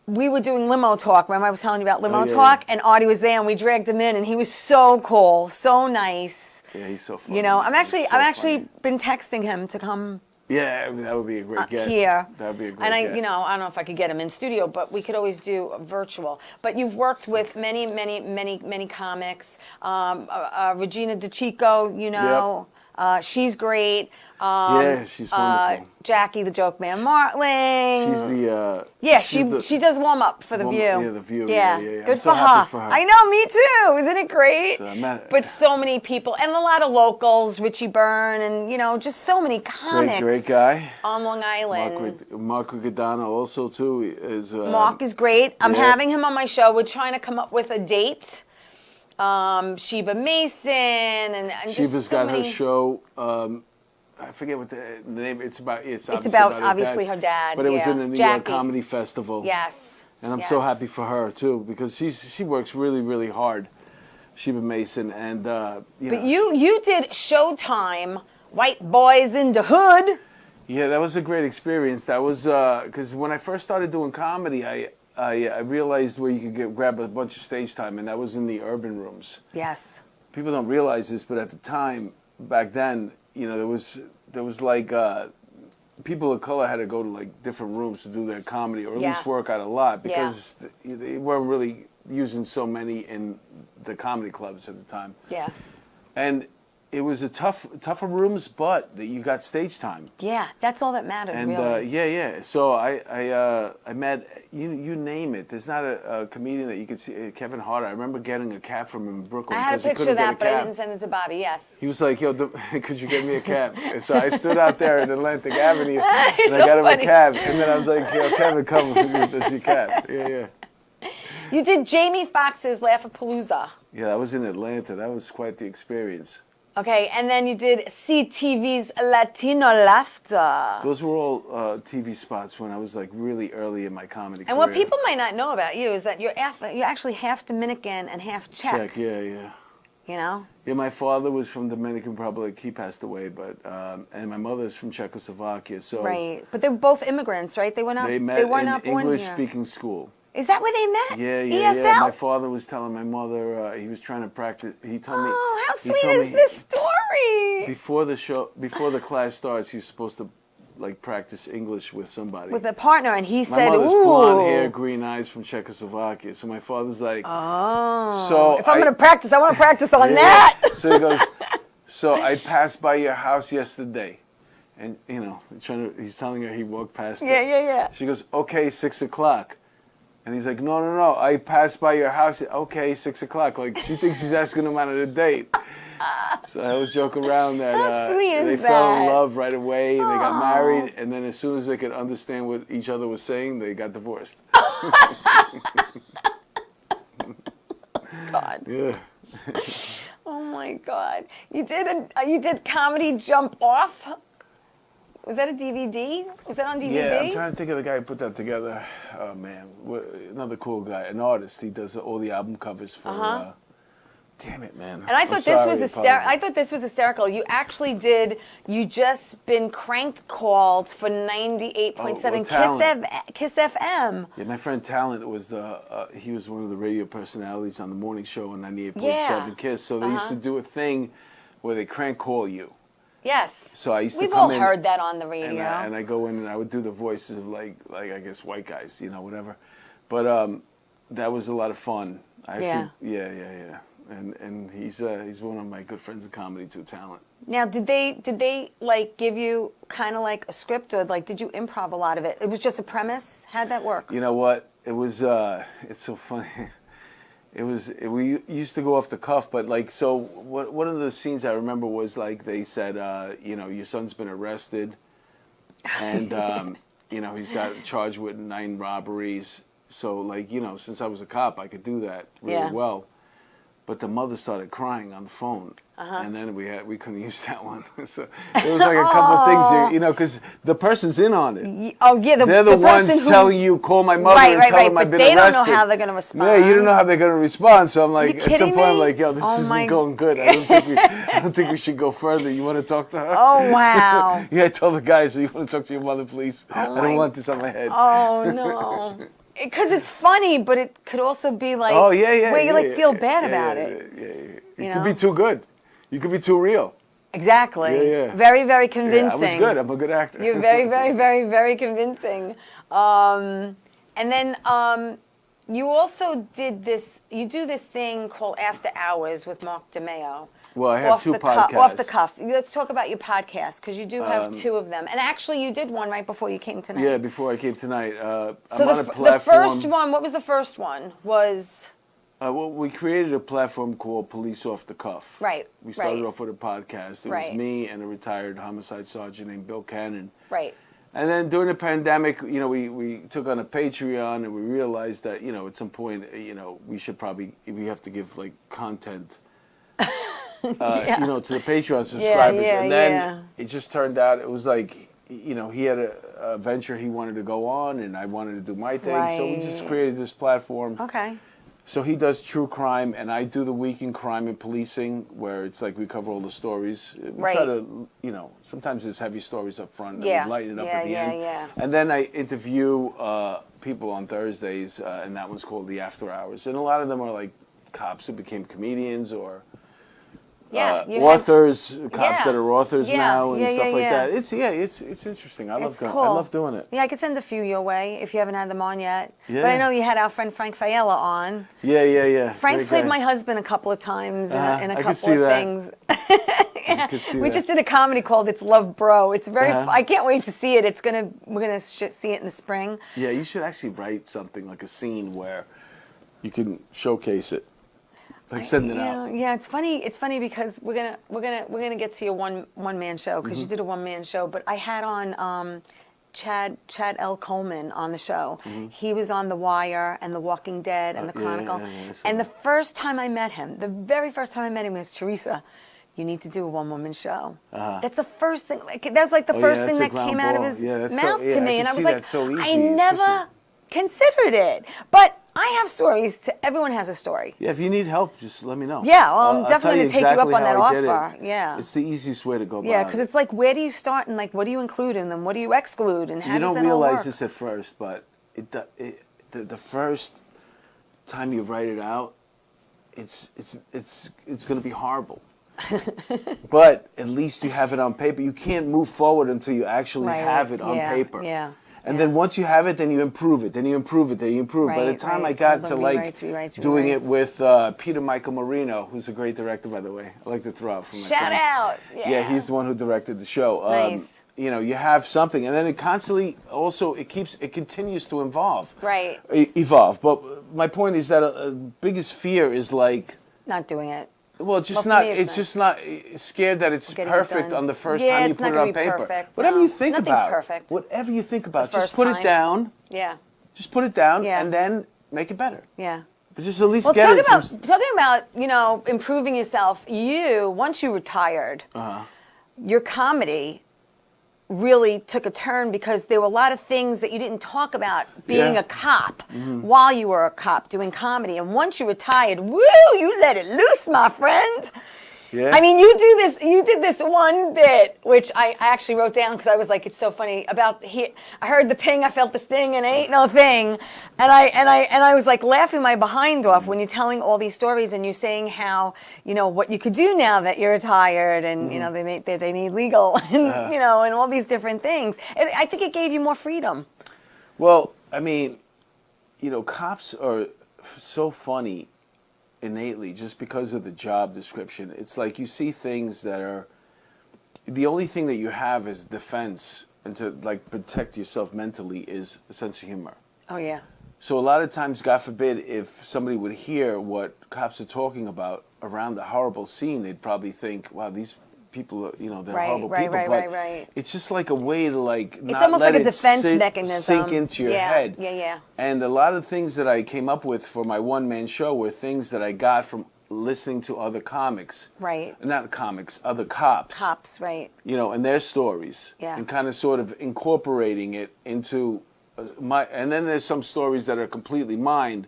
we were doing limo talk. Remember I was telling you about limo yeah, talk? yeah. And Artie was there, and we dragged him in, and he was so cool, so nice. Yeah, he's so funny. I'm He's so actually funny. been texting him to come Yeah, I mean, that would be a great get. here. That would be a great And I get. don't know if I could get him in studio, but we could always do virtual. But you've worked with many, many, many, many comics. Regina DeChico, she's great. Yeah, she's wonderful. Jackie the Joke Man Martling. She's the. Yeah, she's she does warm up for The warm- View. yeah, The View, Yeah, yeah, yeah. good I'm so for, happy her. for her. I know, me too. Isn't it great? So I met- But so many people, and a lot of locals, Richie Byrne, and just so many comics Great guy. on Long Island. Mark Riccadonna also too is. Mark is great. I'm yeah. having him on my show. We're trying to come up with a date. Sheba Mason and just Sheba's so got many. her show. I forget what the name. It's It's obviously about her obviously her dad. But it was yeah. in the New Jackie. York Comedy Festival. Yes. And I'm so Yes. happy for her too because she works really really hard. Sheba Mason and But you did Showtime, White Boys in the Hood. Yeah, that was a great experience. That was because when I first started doing comedy, I realized where you could grab a bunch of stage time, and that was in the urban rooms. Yes. People don't realize this, but at the time, back then, there was like people of color had to go to like different rooms to do their comedy, or at Yeah. least work out a lot because they weren't really using so many in the comedy clubs at the time. Yeah. And it was tougher rooms, but you got stage time. Yeah, that's all that matters, And really. yeah. So I met you name it. There's not a comedian that you could see. Kevin Hart. I remember getting a cab from him in Brooklyn. I had a 'cause he picture couldn't of get that, a but I cab. didn't send it to Bobby. Yes. He was like, "Yo, could you get me a cab?" And so I stood out there in Atlantic Avenue, He's and I so got him funny. a cab. And then I was like, "Yo, Kevin, come with me. That's your cab." Yeah. You did Jamie Foxx's Laugh-A-Palooza. Yeah, that was in Atlanta. That was quite the experience. Okay, and then you did CTV's Latino Laughter. Those were all TV spots when I was like really early in my comedy And career. what people might not know about you is that you're actually half Dominican and half Czech. Yeah. You know? Yeah, my father was from Dominican Republic. He passed away, but and my mother is from Czechoslovakia. So Right. But they were both immigrants, right? They were not. they met were in not born English-speaking school. Is that where they met? Yeah. ESL? My father was telling my mother he was trying to practice. He told me. Oh, how he sweet told is me this story? Before the class starts, you're supposed to like practice English with somebody. With a partner, and he my said, mother's "Ooh." blonde hair, green eyes from Czechoslovakia. So my father's like, Oh. So if I'm I- going to practice, I want to practice on Yeah. that. So he goes, so I passed by your house yesterday. And, he's telling her he walked past it. Yeah. She goes, okay, 6 o'clock. And he's like, no, I passed by your house. Okay, 6 o'clock. Like, she thinks he's asking him out on a date. So I always joke around that How sweet is they fell in that? love right away, and they got married, and then as soon as they could understand what each other was saying, they got divorced. God. Yeah. Oh my God. You did comedy jump off Was that a DVD? Was that on DVD? Yeah, I'm trying to think of the guy who put that together. Oh man, another cool guy, an artist. He does all the album covers for. Damn it, man! And I thought I thought this was hysterical. You actually did. You just been cranked called for 98.7 Kiss FM. Yeah, my friend Talent was he was one of the radio personalities on the morning show on 98.7 Yeah. Kiss. So they used to do a thing where they crank call you. Yes. So I used We've to come all in, heard that on the radio. and I go in and I would do the voices of like I guess white guys, you know, whatever. But that was a lot of fun. Yeah. And he's one of my good friends in comedy too, Talent. Now, did they like give you kind of like a script, or like did you improv a lot of it? It was just a premise. How'd that work? You know what? It was. It's so funny. We used to go off the cuff, but like so. One of the scenes I remember was like they said, you know, your son's been arrested, and you know he's got charged with 9 robberies. So like you know, since I was a cop, I could do that really well. But the mother started crying on the phone, and then we couldn't use that one. So it was like a couple of things, you know, because the person's in on it. Oh yeah, they're the ones telling you call my mother and tell them I've been arrested. But they don't know how they're going to respond. Yeah, you don't know how they're going to respond. So I'm like, at some point, I'm like, yo, this Oh isn't my- going good. I don't think we should go further. You want to talk to her? Oh wow. Yeah, I told the guys, so you want to talk to your mother, please? I don't want this on my head. Oh no. Because it's funny, but it could also be like, where you feel bad about it. It You could know? be too good. You could be too real. Exactly. Yeah. Very, very convincing. Yeah, I was good. I'm a good actor. You're very, very, very, very convincing. And then you also did this. You do this thing called After Hours with Mark DeMeo. Well, I have 2 podcasts. Off the cuff. Let's talk about your podcast, because you do have 2 of them. And actually, you did one right before you came tonight. Yeah, before I came tonight. So I'm on a platform. the first one, what was the first one? Was... Well, we created a platform called Police Off the Cuff. Right, We started right. off with a podcast. It Right. was me and a retired homicide sergeant named Bill Cannon. Right. And then during the pandemic, you know, we took on a Patreon, and we realized that, you know, at some point, you know, we have to give like content, you know, to the Patreon subscribers. And then it just turned out it was like, you know, he had a venture he wanted to go on, and I wanted to do my thing. So we just created this platform. Okay. So he does true crime, and I do the week in crime and policing, where it's like we cover all the stories. We try to, you know, sometimes it's heavy stories up front, and we lighten it up at the end. And then I interview people on Thursdays, and that one's called The After Hours. And a lot of them are like cops who became comedians, or authors, cops that are authors now, and stuff like that. It's interesting. I love doing it. Yeah, I could send a few your way if you haven't had them on yet. Yeah. But I know you had our friend Frank Fiella on. Yeah. Frank's Great played guy. my husband a couple of times in a I could couple see of that. things. We just did a comedy called It's Love Bro. It's very. I can't wait to see it. We're gonna see it in the spring. Yeah, you should actually write something like a scene where you can showcase it. Like send it out. Yeah, it's funny. It's funny because we're gonna get to your one man show, because you did a one man show. But I had on Chad L. Coleman on the show. He was on The Wire and The Walking Dead and The Chronicle. And the first time I met him, the very first time I met him, was Teresa. You need to do a one woman show. That's the first thing. That's like the first thing that came out of his mouth to me, and I was like, I never considered it, but. I have stories. Everyone has a story. Yeah, if you need help, just let me know. Yeah, well, I'm definitely going to take you up on that how I did offer. it. Yeah. It's the easiest way to go about it. Yeah, because it's like, where do you start, and like, what do you include in them? What do you exclude, and how you does don't that all work? realize this at first, but the first time you write it out, it's going to be horrible. But at least you have it on paper. You can't move forward until you actually have it on paper. Yeah. And then once you have it, then you improve it. Then you improve it. Then you improve it. By the time I got to like doing it with Peter Michael Marino, who's a great director, by the way. I like to throw out for my Shout friends. out. Yeah, he's the one who directed the show. Nice. You know, you have something, and then it constantly also it continues to evolve. Right. Evolve. But my point is that biggest fear is like Not doing it. well, just Well, for not. me, It's just not scared that it's Getting it perfect done. on the first Yeah, time you it's put not it gonna on be paper. perfect. Whatever No, you think nothing's about, perfect. whatever you think about, The just first put it time. down. Yeah. Just put it down, Yeah. and then make it better. Yeah. But just at least Well, get it. talking about improving yourself. Once you retired, your comedy really took a turn because there were a lot of things that you didn't talk about being Yeah. a cop while you were a cop doing comedy. And once you retired, woo, you let it loose, my friend. Yeah. I mean, you did this one bit, which I actually wrote down because I was like, it's so funny about I heard the ping, I felt the sting, and ain't no thing. And I was like laughing my behind off when you're telling all these stories and you're saying how, what you could do now that you're retired and, they made legal and, and all these different things. And I think it gave you more freedom. Well, I mean, cops are so funny innately just because of the job description. It's like you see things that are the only thing that you have is defense and to like protect yourself mentally is a sense of humor. Oh yeah. So a lot of times, God forbid, if somebody would hear what cops are talking about around the horrible scene, they'd probably think, wow, these people are, they're horrible people. Right. It's just like a way to It's not almost let like a it defense mechanism. sink into your head. Yeah. And a lot of things that I came up with for my one-man show were things that I got from listening to other comics. Right. Not comics, other cops. Cops, right. And their stories. Yeah. And kind of sort of incorporating it into and then there's some stories that are completely mine,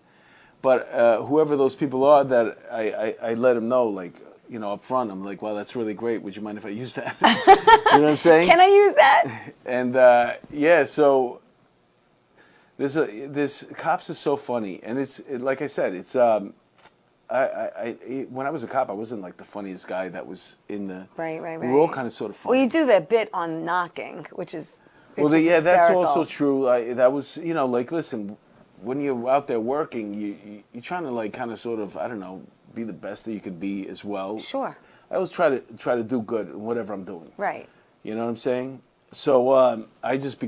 but whoever those people are that I let them know, like, up front, I'm like, well, that's really great. Would you mind if I use that? You know what I'm saying? Can I use that? And so this cops is so funny, and it's like I said, it's when I was a cop, I wasn't like the funniest guy that was in the Right. We were all kind of sort of funny. Well, you do that bit on knocking, which is That's hysterical. also true. That was like, listen, when you're out there working, you're trying to like kind of sort of, I don't know, be the best that you can be as well. Sure. I always try to do good in whatever I'm doing. Right. You know what I'm saying? So I just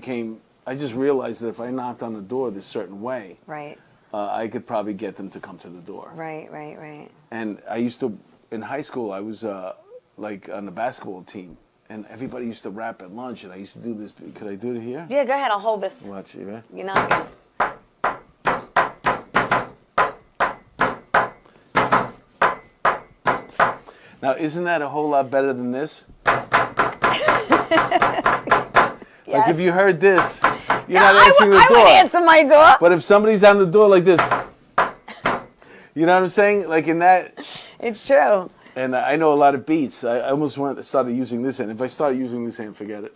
realized that if I knocked on the door this certain way, Right. I could probably get them to come to the door. Right. And I used to, in high school, I was like on the basketball team, and everybody used to rap at lunch, and I used to do this. Could I do it here? Yeah, go ahead. I'll hold this. Watch it, right? You're knocking. Now, isn't that a whole lot better than this? Yes. Like, if you heard this, you're No, not answering the door. I would answer my door. But if somebody's on the door like this, you know what I'm saying? Like in that, It's true. and I know a lot of beats. I almost started using this hand. If I start using this hand, forget it.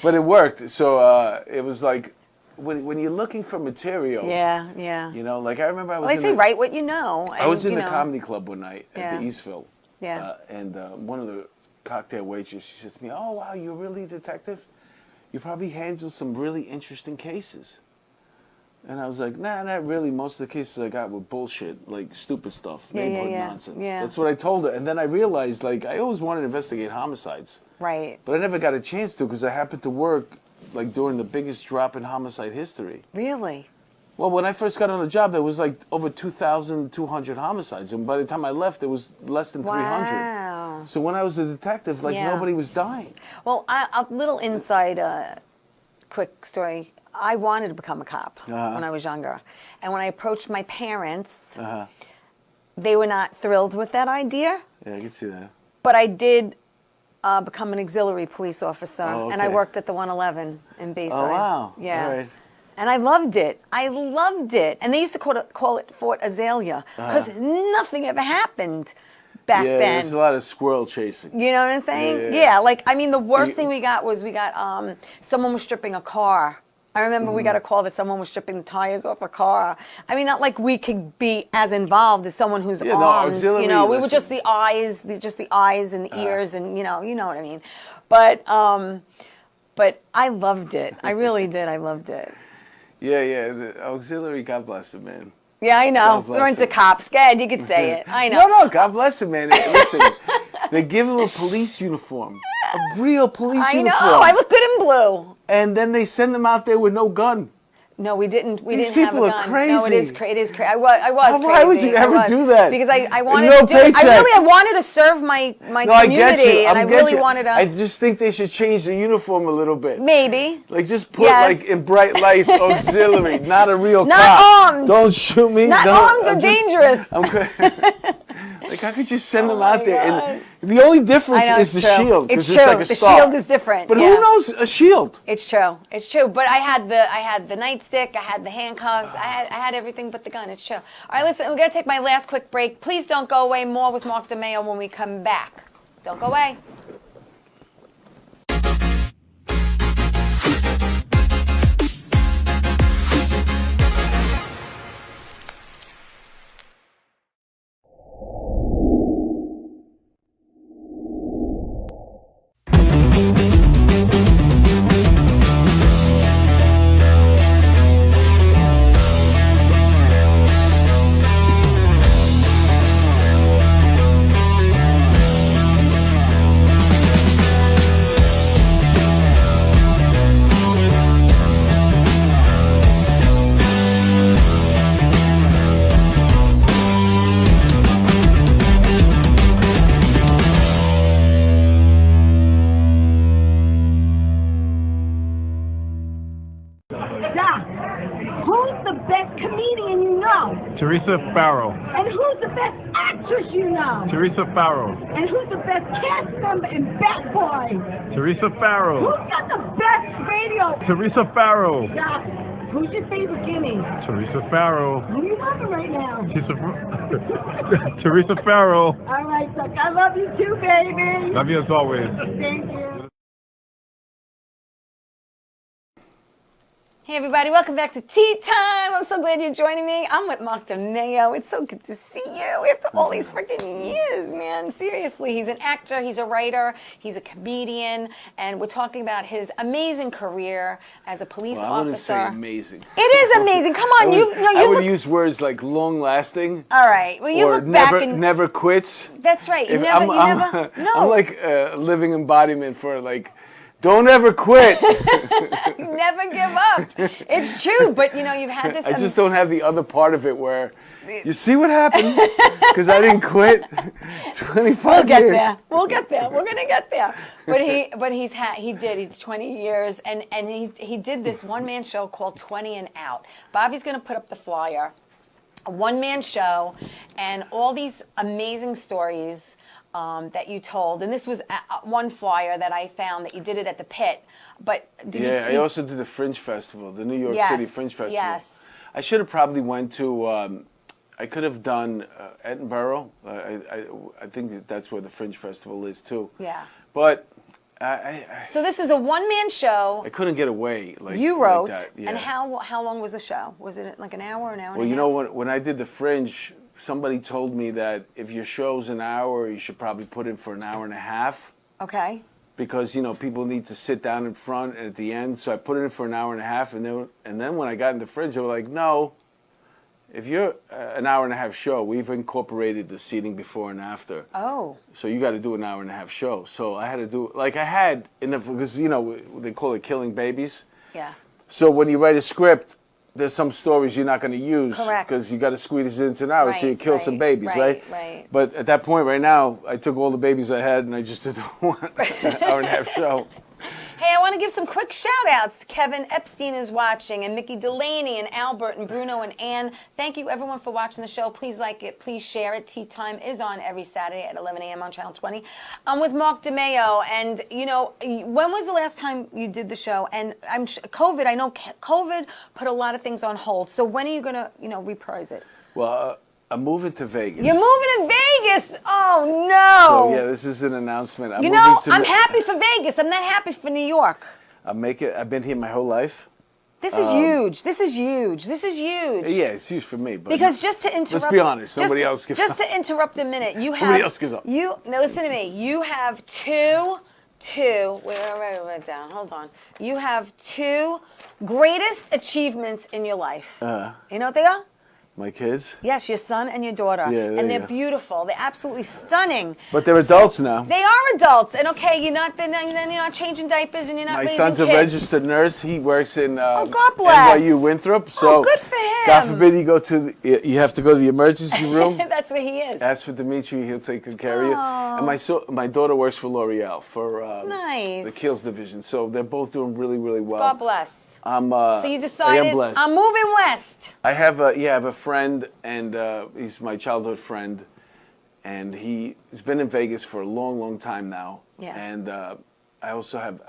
But it worked. So it was like, when you're looking for material, Yeah. like I remember I was Well, in they say the, write what you know. I was and, in you the know. comedy club one night at Yeah. the Eastville. Yeah. And one of the cocktail waitresses, she said to me, "Oh, wow, you're really a detective? You probably handled some really interesting cases." And I was like, "Nah, not really. Most of the cases I got were bullshit, like stupid stuff, neighborhood nonsense." Yeah. That's what I told her. And then I realized, like, I always wanted to investigate homicides, Right. but I never got a chance to because I happened to work, like, during the biggest drop in homicide history. Really? Well, when I first got on the job, there was like over 2,200 homicides, and by the time I left, there was less than 300. Wow. So when I was a detective, like Yeah. nobody was dying. Well, a little inside quick story. I wanted to become a cop when I was younger. And when I approached my parents, they were not thrilled with that idea. Yeah, I can see that. But I did become an auxiliary police officer, Oh, and I okay. worked at the 111 in Bayside. Oh, wow. Yeah. All right. And I loved it. And they used to call it Fort Azalea because nothing ever happened back Yeah, then. there's a lot of squirrel chasing. You know what I'm saying? Yeah. Like, I mean, the worst thing we got was someone was stripping a car. I remember we got a call that someone was stripping the tires off a car. I mean, not like we could be as involved as someone who's Yeah, no, armed. auxiliary, we were listen. just the eyes, and the ears, and you know what I mean. But I loved it. I really did. I loved it. Yeah, the auxiliary, God bless him, man. Yeah, I know. God bless We're into him. cops. Good, you could say it. I know. No, God bless him, man. Listen, they give him a police uniform, a real police I know. uniform. I look good in blue. And then they send them out there with no gun. No, we didn't. We These didn't have a people are gun. No, it is crazy. crazy. It is crazy. I was crazy. Why would you I ever was. do that? Because I wanted No to do it. paycheck. I wanted to serve my No, I community, get you. and I get really you. wanted to. I just think they should change the uniform a little bit. Maybe. Like just put Yes. like in bright lights auxiliary, not a real Not cop. armed. Don't shoot me. Not Don't- armed or I'm just- dangerous. I'm Like, how could you send them my out there? God. And the only difference I know, is it's the true. shield. It's 'cause true. like a The star. shield is different. But yeah. who knows a shield? It's true. It's true. But I had the nightstick. I had the handcuffs. I had everything but the gun. It's true. All right, listen. We're gonna take my last quick break. Please don't go away. More with Mark DeMeo when we come back. Don't go away. Doc, who's the best comedian you know? Teresa Farrow. And who's the best actress you know? Teresa Farrow. And who's the best cast member in Bat Boys? Teresa Farrow. Who's got the best radio? Teresa Farrow. Doc, who's your favorite Guinea? Teresa Farrow. Who are you loving right now? Teresa Farrow. All right, Doc, I love you too, baby. Love you as always. Thank you. Hey everybody, welcome back to Tea Time. I'm so glad you're joining me. I'm with Mark DeMeo. It's so good to see you after all these freaking years, man. Seriously, he's an actor, he's a writer, he's a comedian, and we're talking about his amazing career as a police Well, I wouldn't officer. say amazing. It is amazing. Come on, I would look. use words like long-lasting. All right. Well, you or look never, back and never quits. that's right. You If never. I'm No. like a living embodiment for like, don't ever quit. Never give up. It's true, but you've had this. I just don't have the other part of it where, you see what happened? Because I didn't quit 25 We'll get years. there. We'll get there. We're gonna get there. But he's 20 years, and he did this one-man show called 20 and Out. Bobby's gonna put up the flyer, a one-man show, and all these amazing stories that you told. And this was one flyer that I found that you did it at the Pit. But I also did the Fringe Festival, the New York City Fringe Festival. Yes. I should have probably went to. I could have done Edinburgh. I think that's where the Fringe Festival is too. Yeah. But So this is a one-man show. I couldn't get away like You wrote, like that. Yeah. and how long was the show? Was it like an hour, an hour? Well, and a you half? know, when I did the Fringe, somebody told me that if your show's an hour, you should probably put it for an hour and a half. Okay. Because people need to sit down in front and at the end. So I put it in for an hour and a half, and then when I got in the Fringe, they were like, no. If you're an hour and a half show, we've incorporated the seating before and after. Oh. So you got to do an hour and a half show. So I had to do because they call it killing babies. Yeah. So when you write a script, there's some stories you're not going to use. Correct. Because you got to squeeze it into an hour, so you kill some babies, right? Right. But at that point, right now, I took all the babies I had and I just did the 1 hour and a half show. Hey, I want to give some quick shout-outs. Kevin Epstein is watching, and Mickey Delaney, and Albert, and Bruno, and Ann. Thank you, everyone, for watching the show. Please like it. Please share it. Tea Time is on every Saturday at 11 a.m. on Channel 20. I'm with Mark DeMeo, and, when was the last time you did the show? And COVID, I know COVID put a lot of things on hold. So when are you going to, reprise it? Well, I'm moving to Vegas. You're moving to Vegas? Oh, no. So, yeah, this is an announcement. I'm I'm happy for Vegas. I'm not happy for New York. I've been here my whole life. This is huge. This is huge. This is huge. Yeah, it's huge for me. But Because just to interrupt, let's be honest, somebody else gives Just up. to interrupt a minute, you have Somebody else gives up. Now listen to me. You have two. Wait it down. Hold on. You have two greatest achievements in your life. You know what they are? My kids? Yes, your son and your daughter. Yeah, there and you they're go. beautiful. They're absolutely stunning. But they're adults now. They are adults, and okay, you're not changing diapers, and you're not My raising son's a kids. registered nurse. He works in God bless. NYU Winthrop. So Oh, good for him. God forbid you have to go to the emergency room. That's where he is. Ask for Dimitri. He'll take good care of you. And my daughter works for L'Oreal for Nice. the Kiehl's division. So they're both doing really, really well. God bless. So you decided, blessed. I'm moving west. I have a friend, and he's my childhood friend, and he's been in Vegas for a long, long time now. Yeah. And I also have.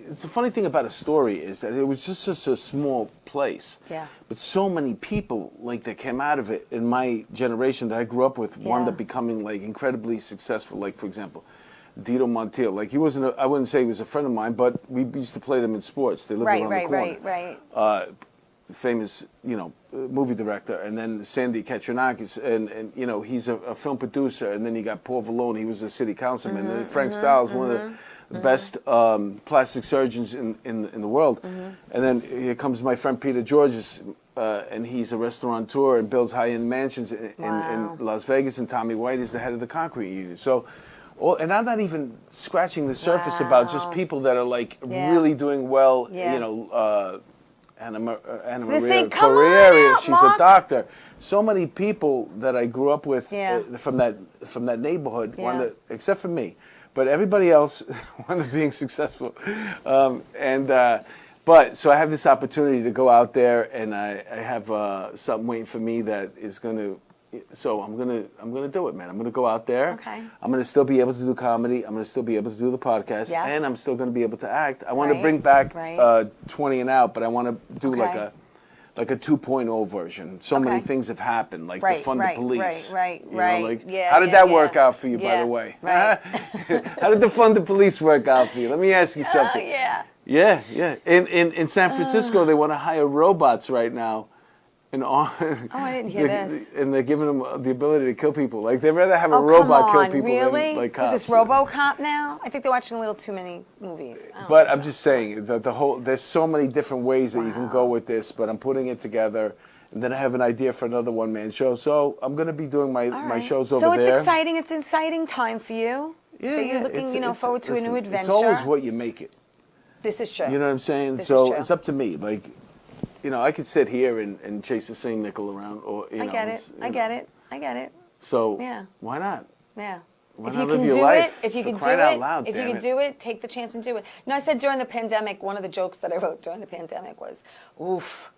It's a funny thing about a story is that it was just such a small place. Yeah. But so many people like that came out of it in my generation that I grew up with wound Yeah. up becoming like incredibly successful. Like for example, Dito Montiel. Like he wasn't. I wouldn't say he was a friend of mine, but we used to play them in sports. They lived around the corner. Right. Famous, movie director, and then Sandy Katranakis, and he's a film producer, and then you got Paul Vallone, he was a city councilman, and Frank Styles, one of the best plastic surgeons in the world, and then here comes my friend Peter Georges, and he's a restaurateur and builds high-end mansions in Las Vegas, and Tommy White is the head of the concrete union. So. And I'm not even scratching the surface about just people that are like really doing well, Anna Maria Corriere, she's a doctor. So many people that I grew up with from that neighborhood, except for me, but everybody else wound up being successful. But so I have this opportunity to go out there, and I have something waiting for me that is going to. So I'm gonna do it, man. I'm gonna go out there. Okay. I'm gonna still be able to do comedy. I'm gonna still be able to do the podcast, Yes. and I'm still gonna be able to act. I want to Right, bring back right. 20 and Out, but I want to do Okay. like a 2.0 version. So many Okay. things have happened, like Right, defund right, the police. right, You know, right. like, Yeah, how did yeah, that work yeah. out for you, by Yeah, the way? right. How did defund the police work out for you? Let me ask you Oh, something. yeah. Yeah. In San Francisco, they want to hire robots right now. Oh, I didn't hear this. And they're giving them the ability to kill people. Like, they'd rather have a Oh, robot come on, kill people really? than, like, cops. Is this RoboCop now? I think they're watching a little too many movies. I don't But know. I'm just saying that there's so many different ways that you can go with this, but I'm putting it together. And then I have an idea for another one-man show. So I'm going to be doing my All right. shows so over there. it's exciting. It's an exciting time for you. Yeah, that you're looking, forward to a new adventure. It's always what you make it. This is true. You know what I'm saying? This is So true. it's up to me. Like, I could sit here and chase the same nickel around, or I get it. I get it. So Yeah. why not? Yeah. Why If not you live can your do life? it, if you For can do crying out it, loud, if you damn can it. do it, take the chance and do it. No, I said during the pandemic, one of the jokes that I wrote during the pandemic was, oof,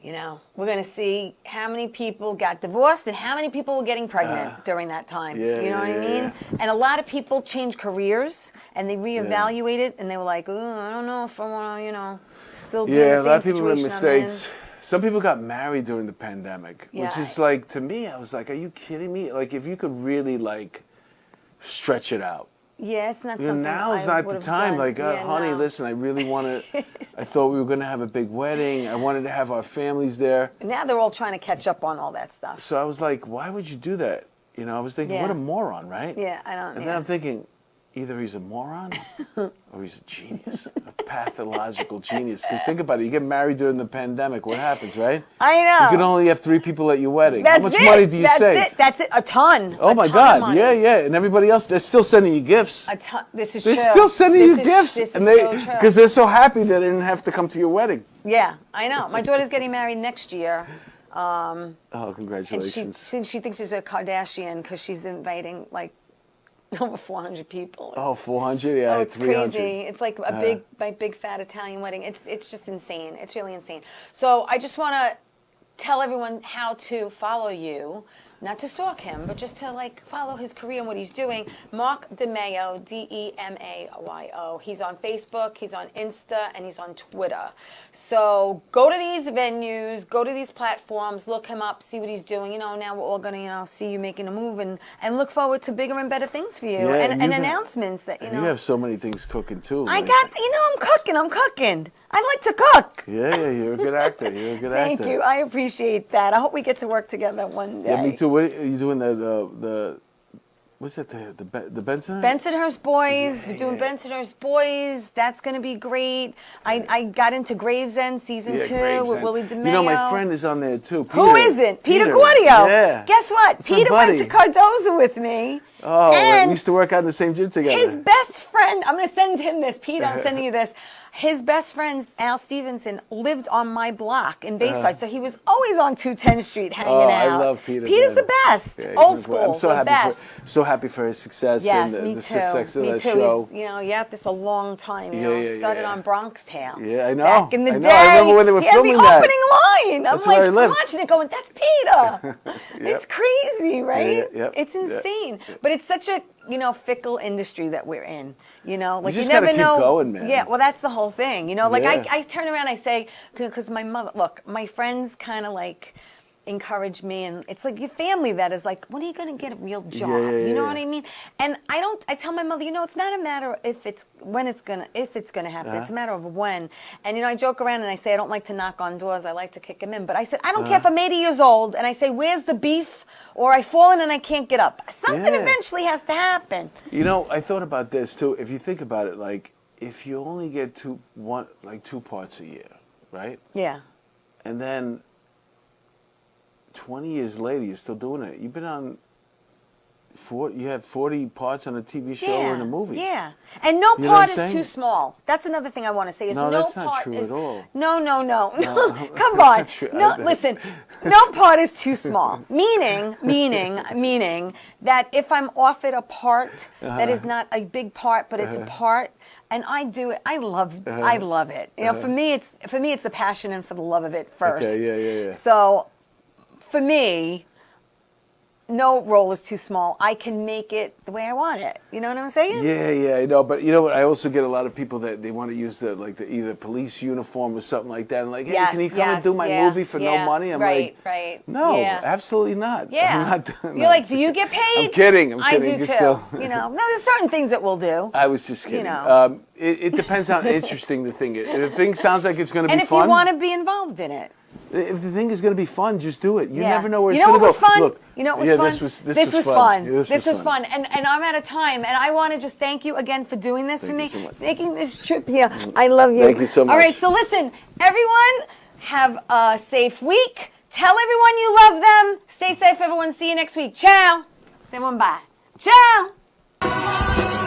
we're going to see how many people got divorced and how many people were getting pregnant during that time. yeah, You know what I yeah, mean? yeah. And a lot of people changed careers and they reevaluated and they were like, oh, I don't know if I want to, still be in Yeah, the a same lot of people made situation I'm in. mistakes. Some people got married during the pandemic, which Yeah. is like, to me, I was like, are you kidding me? Like, if you could really, like, stretch it out. Yeah, it's not something Now's I not the would've time. done. Like, Yeah, honey, no. listen, I really want to, I thought we were going to have a big wedding. I wanted to have our families there. Now they're all trying to catch up on all that stuff. So I was like, why would you do that? I was thinking, Yeah. what a moron, right? Yeah, I don't. And yeah. then I'm thinking, either he's a moron or he's a genius, a pathological genius. Because think about it, you get married during the pandemic, what happens, right? I know. You can only have 3 people at your wedding. That's How much it. money do you That's save? It. That's it. A ton. Oh A my ton of God! money. Yeah. And everybody else, they're still sending you gifts. A ton. This is They're true. still sending This you is- gifts, This and is they so true. because they're so happy they didn't have to come to your wedding. Yeah, I know. My daughter's getting married next year. Oh, And congratulations! she thinks she's a Kardashian because she's inviting like over 400 people. Oh, 400? Yeah, Oh, it's 300. crazy. It's like my big fat Italian wedding. It's just insane. It's really insane. So I just want to tell everyone how to follow you. Not to stalk him, but just to follow his career and what he's doing. Mark DeMayo, DeMayo. He's on Facebook, he's on Insta, and he's on Twitter. So go to these venues, go to these platforms, look him up, see what he's doing. Now we're all gonna, see you making a move and look forward to bigger and better things for you Yeah, and you got- announcements that You have so many things cooking too. I like- got, I'm cooking. I like to cook. Yeah, you're a good actor. You're a good Thank actor. you. I appreciate that. I hope we get to work together one day. Yeah, me too. What are you doing? What's that? The Benson? Bensonhurst Boys. We're doing Bensonhurst Boys. That's going to be great. I got into Gravesend season 2 with Gravesend. Willie DeMayo. My friend is on there too. Who isn't? Peter Guardio. Yeah. Guess what? That's my Peter went buddy. to Cardozo with me. Oh, and we used to work out in the same gym together. his best friend, I'm going to send him this. Pete, I'm sending you this. his best friend, Al Stevenson, lived on my block in Bayside, so he was always on 210 Street hanging out. I love Peter. Peter's man. the best. Yeah, Old he's school, I'm so the happy best. so happy for his success Yes, and me the too. success of Me that too. show. He's, at this a long time. You Yeah, know, yeah, started yeah. on Bronx Tale. Yeah, I know. Back in the I know. day, I remember when they were he had filming the that. opening line. That's I'm where I like lived. watching it, going, "That's Peter." Yep. It's crazy, right? Yeah, yeah, It's yeah. insane, but it's such a fickle industry that we're in. Like just you never gotta keep know. going, man. Yeah, well, that's the whole thing. Like Yeah. I turn around, I say, because my mother, look, my friends kind of like encourage me, and it's like your family that is like, when are you going to get a real job? You know what I mean? And I tell my mother, it's not a matter of if it's going to happen. It's a matter of when. And I joke around and I say I don't like to knock on doors. I like to kick them in. But I said I don't care if I'm 80 years old and I say, where's the beef? Or I fall in and I can't get up. Something Yeah. eventually has to happen. I thought about this too. If you think about it, like if you only get two parts a year, right? Yeah. And then 20 years later, you're still doing it. You've been on you have 40 parts on a TV show or in a movie. Yeah. And no You know what part I'm is saying? too small. That's another thing I want to say. Is No, no that's not part true is, at all. No. Come that's on. not true. No, listen. No part is too small. Meaning that if I'm offered a part that is not a big part, but it's a part, and I do it, I love it. For me, it's the passion and for the love of it first. Okay, yeah. So, for me, no role is too small. I can make it the way I want it. You know what I'm saying? Yeah, I know. But you know what? I also get a lot of people that they want to use the either police uniform or something like that. And like, hey, Yes, can you come and do my yeah, movie for no yeah. money? I'm Right, like, right. no, Yeah. absolutely not. Yeah. I'm not doing You're like, do you get paid? I'm kidding. I do You're too. still- No, there's certain things that we'll do. I was just kidding. know. It depends how interesting the thing is. If the thing sounds like it's going to And be if fun, you want to be involved in it. if the thing is going to be fun, just do it. You Yeah. never know where it's You know going what to was go. fun? Look, You know what was yeah, fun? This was fun. Yeah, This was fun. And I'm out of time. And I want to just thank you again for doing this for Thank me. you so much. Making this trip here. I love you. Thank you so much. All right, so listen, everyone, have a safe week. Tell everyone you love them. Stay safe, everyone. See you next week. Ciao. Say one bye. Ciao.